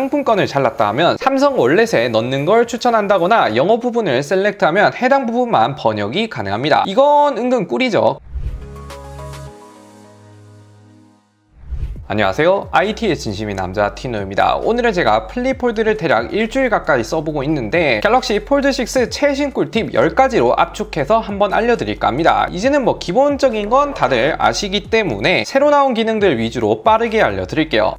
상품권을 잘랐다 하면 삼성 월렛에 넣는 걸 추천한다거나 영어 부분을 셀렉트하면 해당 부분만 번역이 가능합니다. 이건 은근 꿀이죠. 안녕하세요. IT의 진심인 남자 티노입니다. 오늘은 제가 플립폴드를 대략 일주일 가까이 써보고 있는데 갤럭시 폴드6 최신 꿀팁 10가지로 압축해서 한번 알려드릴까 합니다. 이제는 뭐 기본적인 건 다들 아시기 때문에 새로 나온 기능들 위주로 빠르게 알려드릴게요.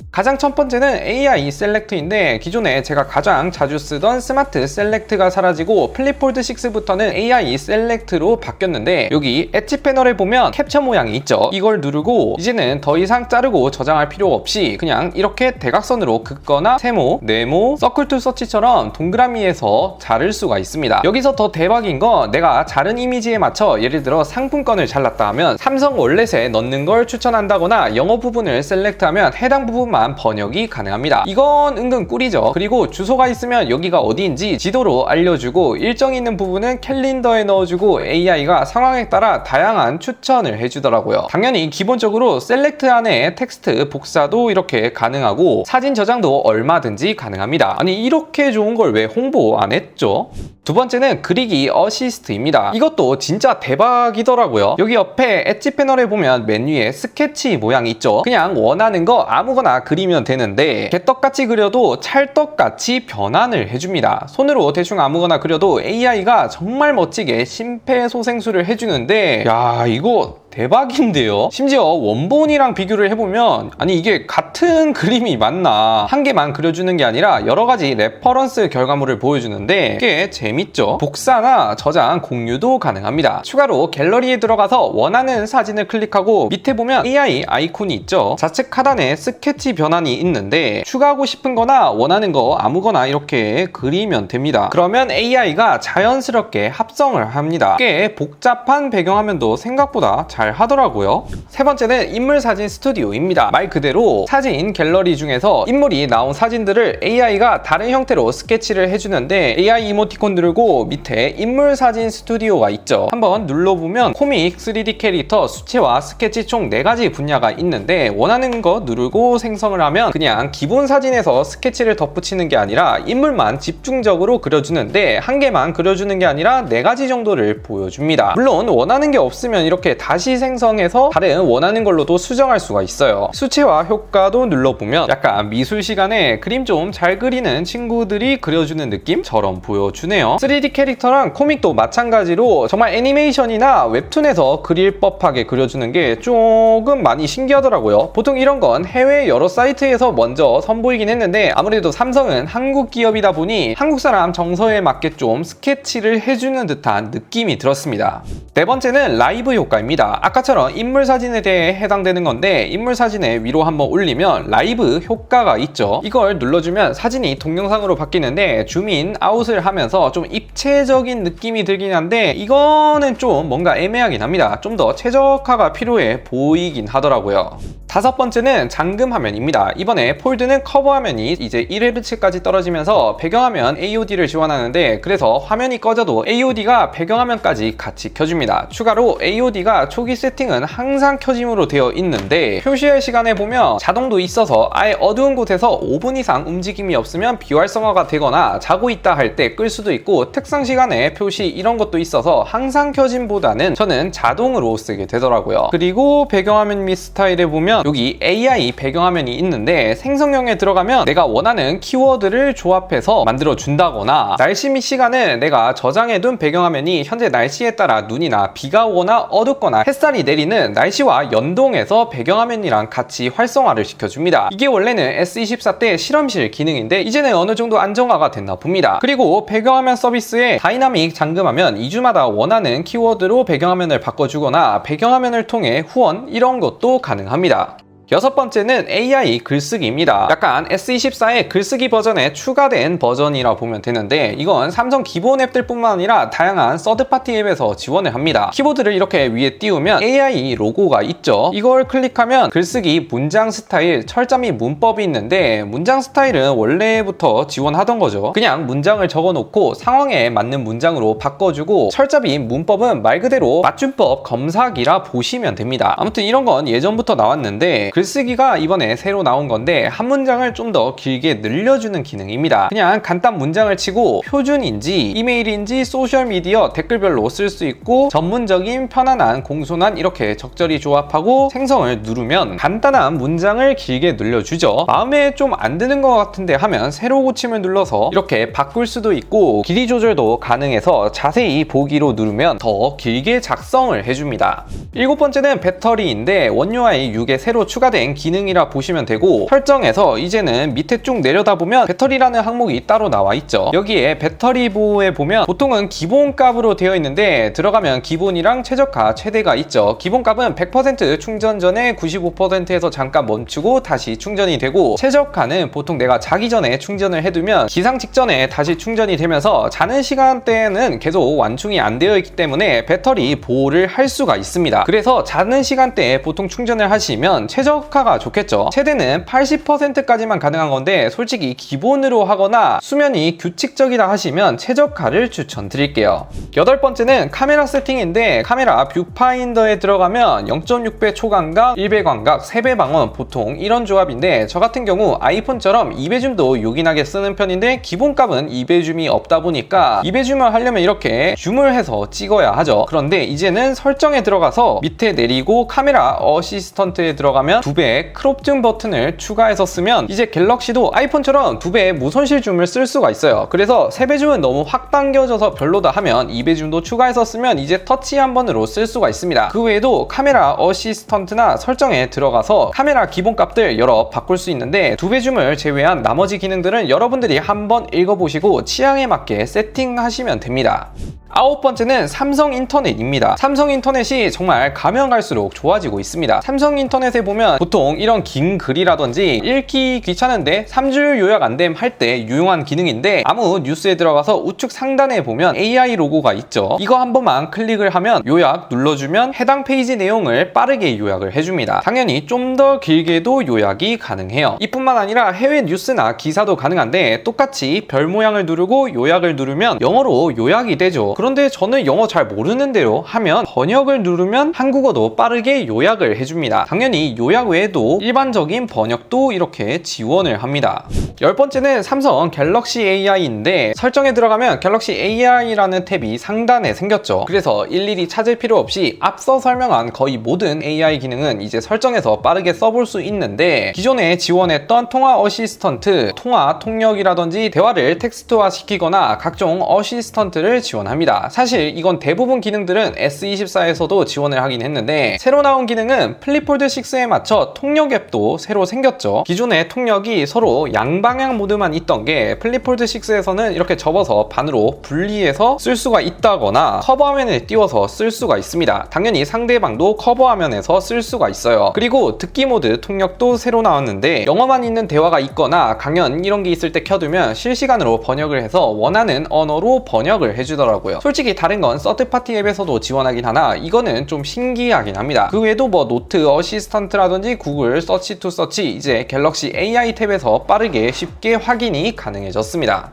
가장 첫 번째는 AI 셀렉트인데 기존에 제가 가장 자주 쓰던 스마트 셀렉트가 사라지고 플립폴드 6부터는 AI 셀렉트로 바뀌었는데 여기 엣지 패널에 보면 캡처 모양이 있죠. 이걸 누르고 이제는 더 이상 자르고 저장할 필요 없이 그냥 이렇게 대각선으로 긋거나 세모, 네모, 서클 투 서치처럼 동그라미에서 자를 수가 있습니다. 여기서 더 대박인 건 내가 자른 이미지에 맞춰 예를 들어 상품권을 잘랐다 하면 삼성 월렛에 넣는 걸 추천한다거나 영어 부분을 셀렉트하면 해당 부분만 번역이 가능합니다. 이건 은근 꿀이죠. 그리고 주소가 있으면 여기가 어디인지 지도로 알려주고 일정 있는 부분은 캘린더에 넣어주고 AI가 상황에 따라 다양한 추천을 해주더라고요. 당연히 기본적으로 셀렉트 안에 텍스트 복사도 이렇게 가능하고 사진 저장도 얼마든지 가능합니다. 아니 이렇게 좋은 걸 왜 홍보 안 했죠? 두 번째는 그리기 어시스트입니다. 이것도 진짜 대박이더라고요. 여기 옆에 엣지 패널에 보면 맨 위에 스케치 모양이 있죠. 그냥 원하는 거 아무거나 그리면 되는데 개떡같이 그려도 찰떡같이 변환을 해줍니다. 손으로 대충 아무거나 그려도 AI가 정말 멋지게 심폐소생술을 해주는데 야 이거 대박인데요. 심지어 원본이랑 비교를 해보면 아니 이게 같은 그림이 맞나 한 개만 그려주는 게 아니라 여러가지 레퍼런스 결과물을 보여주는데 꽤 재밌죠. 복사나 저장, 공유도 가능합니다. 추가로 갤러리에 들어가서 원하는 사진을 클릭하고 밑에 보면 AI 아이콘이 있죠. 좌측 하단에 스케치 변환이 있는데 추가하고 싶은 거나 원하는 거 아무거나 이렇게 그리면 됩니다. 그러면 AI가 자연스럽게 합성을 합니다. 꽤 복잡한 배경화면도 생각보다 잘 하더라고요. 세 번째는 인물 사진 스튜디오입니다. 말 그대로 사진 갤러리 중에서 인물이 나온 사진들을 AI가 다른 형태로 스케치를 해주는데 AI 이모티콘 누르고 밑에 인물 사진 스튜디오가 있죠. 한번 눌러보면 코믹, 3D 캐릭터, 수채화, 스케치 총 4가지 분야가 있는데 원하는 거 누르고 생성을 하면 그냥 기본 사진에서 스케치를 덧붙이는 게 아니라 인물만 집중적으로 그려주는데 한 개만 그려주는 게 아니라 4가지 정도를 보여줍니다. 물론 원하는 게 없으면 이렇게 다시 생성해서 다른 원하는 걸로도 수정할 수가 있어요. 수채화 효과도 눌러보면 약간 미술 시간에 그림 좀 잘 그리는 친구들이 그려주는 느낌처럼 보여주네요. 3D 캐릭터랑 코믹도 마찬가지로 정말 애니메이션이나 웹툰에서 그릴 법하게 그려주는 게 조금 많이 신기하더라고요. 보통 이런 건 해외 여러 사이트에서 먼저 선보이긴 했는데 아무래도 삼성은 한국 기업이다 보니 한국 사람 정서에 맞게 좀 스케치를 해주는 듯한 느낌이 들었습니다. 네 번째는 라이브 효과입니다. 아까처럼 인물 사진에 대해 해당되는 건데 인물 사진에 위로 한번 올리면 라이브 효과가 있죠. 이걸 눌러주면 사진이 동영상으로 바뀌는데 줌인, 아웃을 하면서 좀 입체적인 느낌이 들긴 한데 이거는 좀 뭔가 애매하긴 합니다. 좀 더 최적화가 필요해 보이긴 하더라고요. 다섯 번째는 잠금 화면입니다. 이번에 폴드는 커버 화면이 이제 1Hz까지 떨어지면서 배경화면 AOD를 지원하는데 그래서 화면이 꺼져도 AOD가 배경화면까지 같이 켜줍니다. 추가로 AOD가 초기 세팅은 항상 켜짐으로 되어 있는데 표시할 시간에 보면 자동도 있어서 아예 어두운 곳에서 5분 이상 움직임이 없으면 비활성화가 되거나 자고 있다 할 때 끌 수도 있고 특상 시간에 표시 이런 것도 있어서 항상 켜짐보다는 저는 자동으로 쓰게 되더라고요. 그리고 배경화면 및 스타일에 보면 여기 AI 배경화면이 있는데 생성형에 들어가면 내가 원하는 키워드를 조합해서 만들어 준다거나 날씨 및 시간을 내가 저장해둔 배경화면이 현재 날씨에 따라 눈이나 비가 오거나 어둡거나 햇살이 내리는 날씨와 연동해서 배경화면이랑 같이 활성화를 시켜줍니다. 이게 원래는 S24 때 실험실 기능인데 이제는 어느 정도 안정화가 됐나 봅니다. 그리고 배경화면 서비스에 다이나믹 잠금하면 2주마다 원하는 키워드로 배경화면을 바꿔주거나 배경화면을 통해 후원 이런 것도 가능합니다. 여섯 번째는 AI 글쓰기입니다. 약간 S24의 글쓰기 버전에 추가된 버전이라 보면 되는데 이건 삼성 기본 앱들 뿐만 아니라 다양한 서드파티 앱에서 지원을 합니다. 키보드를 이렇게 위에 띄우면 AI 로고가 있죠. 이걸 클릭하면 글쓰기 문장 스타일, 철자 및 문법이 있는데 문장 스타일은 원래부터 지원하던 거죠. 그냥 문장을 적어놓고 상황에 맞는 문장으로 바꿔주고 철자 및 문법은 말 그대로 맞춤법 검사기라 보시면 됩니다. 아무튼 이런 건 예전부터 나왔는데 글쓰기가 이번에 새로 나온 건데 한 문장을 좀 더 길게 늘려주는 기능입니다. 그냥 간단 문장을 치고 표준인지 이메일인지 소셜미디어 댓글별로 쓸 수 있고 전문적인 편안한 공손한 이렇게 적절히 조합하고 생성을 누르면 간단한 문장을 길게 늘려주죠. 마음에 좀 안 드는 것 같은데 하면 새로 고침을 눌러서 이렇게 바꿀 수도 있고 길이 조절도 가능해서 자세히 보기로 누르면 더 길게 작성을 해줍니다. 7번째는 배터리인데 원UI 6에 새로 추가된 기능이라 보시면 되고 설정에서 이제는 밑에 쭉 내려다보면 배터리라는 항목이 따로 나와 있죠. 여기에 배터리 보호에 보면 보통은 기본값으로 되어 있는데 들어가면 기본이랑 최저가 최대가 있죠. 기본값은 100% 충전 전에 95%에서 잠깐 멈추고 다시 충전이 되고 최저가는 보통 내가 자기 전에 충전을 해두면 기상 직전에 다시 충전이 되면서 자는 시간대에는 계속 완충이 안 되어 있기 때문에 배터리 보호를 할 수가 있습니다. 그래서 자는 시간대에 보통 충전을 하시면 최저가가 좋겠죠. 최대는 80%까지만 가능한 건데 솔직히 기본으로 하거나 수면이 규칙적이다 하시면 최저가를 추천드릴게요. 8번째는 카메라 세팅인데 카메라 뷰파인더에 들어가면 0.6배 초광각, 1배 광각, 3배 방원 보통 이런 조합인데 저 같은 경우 아이폰처럼 2배 줌도 요긴하게 쓰는 편인데 기본값은 2배 줌이 없다 보니까 2배 줌을 하려면 이렇게 줌을 해서 찍어야 하죠. 그런데 이제는 설정에 들어가서 밑에 내리고 카메라 어시스턴트에 들어가면 2배의 크롭 줌 버튼을 추가해서 쓰면 이제 갤럭시도 아이폰처럼 2배의 무손실 줌을 쓸 수가 있어요. 그래서 3배 줌은 너무 확 당겨져서 별로다 하면 2배 줌도 추가해서 쓰면 이제 터치 한 번으로 쓸 수가 있습니다. 그 외에도 카메라 어시스턴트나 설정에 들어가서 카메라 기본값들 여러 바꿀 수 있는데 2배 줌을 제외한 나머지 기능들은 여러분들이 한번 읽어보시고 취향에 맞게 세팅하시면 됩니다. 9번째는 삼성 인터넷입니다. 삼성 인터넷이 정말 가면 갈수록 좋아지고 있습니다. 삼성 인터넷에 보면 보통 이런 긴 글이라든지 읽기 귀찮은데 3줄 요약 안됨 할 때 유용한 기능인데 아무 뉴스에 들어가서 우측 상단에 보면 AI 로고가 있죠. 이거 한 번만 클릭을 하면 요약 눌러주면 해당 페이지 내용을 빠르게 요약을 해줍니다. 당연히 좀 더 길게도 요약이 가능해요. 이뿐만 아니라 해외 뉴스나 기사도 가능한데 똑같이 별 모양을 누르고 요약을 누르면 영어로 요약이 되죠. 그런데 저는 영어 잘 모르는데요 하면 번역을 누르면 한국어도 빠르게 요약을 해줍니다. 당연히 요약 외에도 일반적인 번역도 이렇게 지원을 합니다. 10번째는 삼성 갤럭시 AI인데 설정에 들어가면 갤럭시 AI라는 탭이 상단에 생겼죠. 그래서 일일이 찾을 필요 없이 앞서 설명한 거의 모든 AI 기능은 이제 설정에서 빠르게 써볼 수 있는데 기존에 지원했던 통화 어시스턴트, 통화 통역이라든지 대화를 텍스트화 시키거나 각종 어시스턴트를 지원합니다. 사실 이건 대부분 기능들은 S24에서도 지원을 하긴 했는데 새로 나온 기능은 플립폴드 6에 맞춰 통역 앱도 새로 생겼죠. 기존의 통역이 서로 양방향 모드만 있던 게 플립폴드 6에서는 이렇게 접어서 반으로 분리해서 쓸 수가 있다거나 커버 화면에 띄워서 쓸 수가 있습니다. 당연히 상대방도 커버 화면에서 쓸 수가 있어요. 그리고 듣기 모드 통역도 새로 나왔는데 영어만 있는 대화가 있거나 강연 이런 게 있을 때 켜두면 실시간으로 번역을 해서 원하는 언어로 번역을 해주더라고요. 솔직히 다른 건 서드파티 앱에서도 지원하긴 하나 이거는 좀 신기하긴 합니다. 그 외에도 뭐 노트 어시스턴트라든지 구글 서치 투 서치 이제 갤럭시 AI 탭에서 빠르게 쉽게 확인이 가능해졌습니다.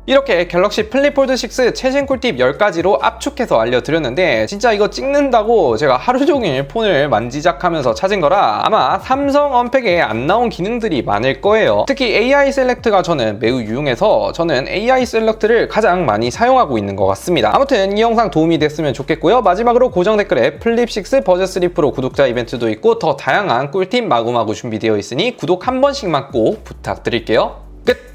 이렇게 갤럭시 플립폴드 6 최신 꿀팁 10가지로 압축해서 알려드렸는데 진짜 이거 찍는다고 제가 하루 종일 폰을 만지작하면서 찾은 거라 아마 삼성 언팩에 안 나온 기능들이 많을 거예요. 특히 AI 셀렉트가 저는 매우 유용해서 저는 AI 셀렉트를 가장 많이 사용하고 있는 것 같습니다. 아무튼 이 영상 도움이 됐으면 좋겠고요. 마지막으로 고정 댓글에 플립6 버즈3 프로 구독자 이벤트도 있고 더 다양한 꿀팁 마구마구 준비되어 있으니 구독 한 번씩만 꼭 부탁드릴게요. 끝!